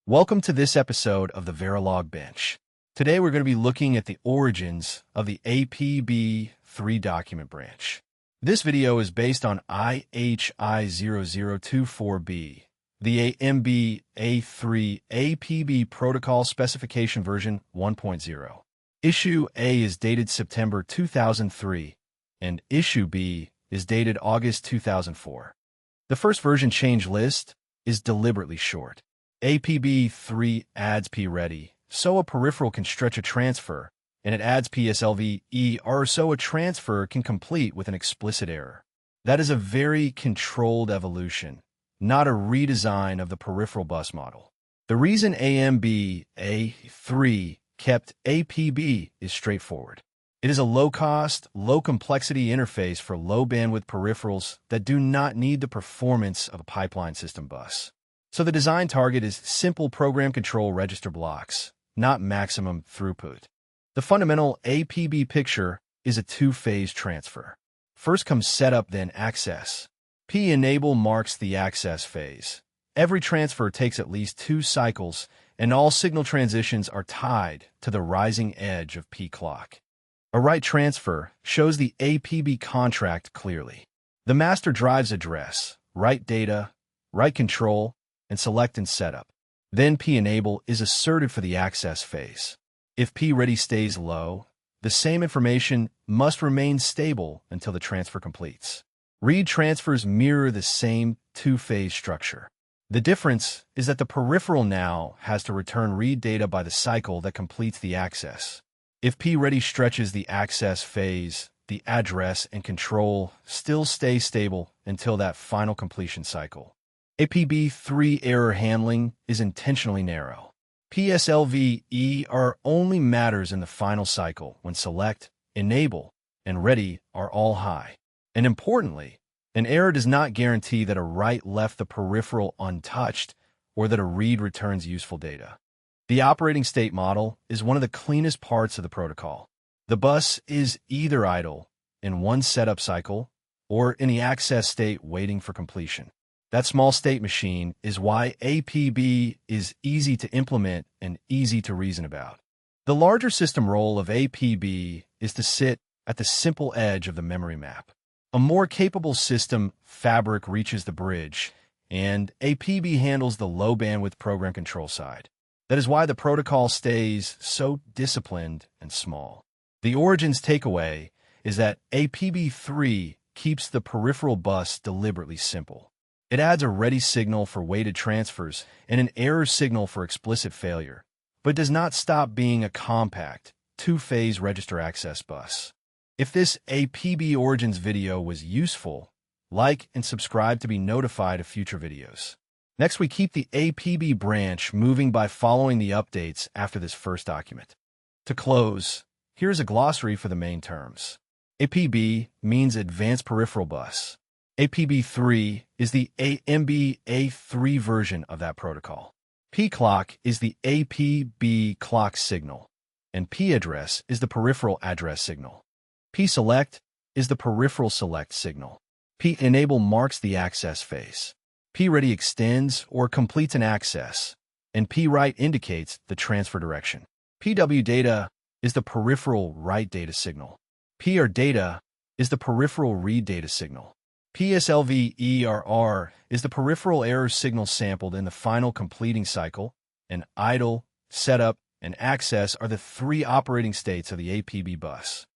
Welcome to this episode of the Verilog Bench. Today we're going to be looking at the origins of the APB3 document branch. This video is based on IHI0024B, the AMBA3 APB Protocol Specification version 1.0. Issue A is dated September 2003, and Issue B is dated August 2004. The first version change list is deliberately short. APB3 adds P-ready, so a peripheral can stretch a transfer, and it adds PSLV-ER so a transfer can complete with an explicit error. That is a very controlled evolution, not a redesign of the peripheral bus model. The reason AMBA3 kept APB is straightforward. It is a low-cost, low-complexity interface for low-bandwidth peripherals that do not need the performance of a pipeline system bus. So the design target is simple program control register blocks, not maximum throughput. The fundamental APB picture is a two-phase transfer. First comes setup, then access. P-enable marks the access phase. Every transfer takes at least 2 cycles, and all signal transitions are tied to the rising edge of P-clock. A write transfer shows the APB contract clearly. The master drives address, write data, write control, and select and setup. Then P-enable is asserted for the access phase. If P-ready stays low, the same information must remain stable until the transfer completes. Read transfers mirror the same two-phase structure. The difference is that the peripheral now has to return read data by the cycle that completes the access. If P-ready stretches the access phase, the address and control still stay stable until that final completion cycle. APB3 error handling is intentionally narrow. PSLV-ER only matters in the final cycle when select, enable, and ready are all high. And importantly, an error does not guarantee that a write left the peripheral untouched or that a read returns useful data. The operating state model is one of the cleanest parts of the protocol. The bus is either idle in one setup cycle or in the access state waiting for completion. That small state machine is why APB is easy to implement and easy to reason about. The larger system role of APB is to sit at the simple edge of the memory map. A more capable system fabric reaches the bridge, and APB handles the low bandwidth program control side. That is why the protocol stays so disciplined and small. The Origins takeaway is that APB3 keeps the peripheral bus deliberately simple. It adds a ready signal for weighted transfers and an error signal for explicit failure, but does not stop being a compact, two-phase register access bus. If this APB Origins video was useful, like and subscribe to be notified of future videos. Next, we keep the APB branch moving by following the updates after this first document. To close, here's a glossary for the main terms. APB means Advanced Peripheral Bus. APB3 is the AMBA3 version of that protocol. P-clock is the APB clock signal, and P-address is the peripheral address signal. P-select is the peripheral select signal. P-enable marks the access phase. P-ready extends or completes an access, and P-write indicates the transfer direction. PW-data is the peripheral write data signal. PR data is the peripheral read data signal. PSLV-ER is the peripheral error signal sampled in the final completing cycle, and idle, setup, and access are the 3 operating states of the APB bus.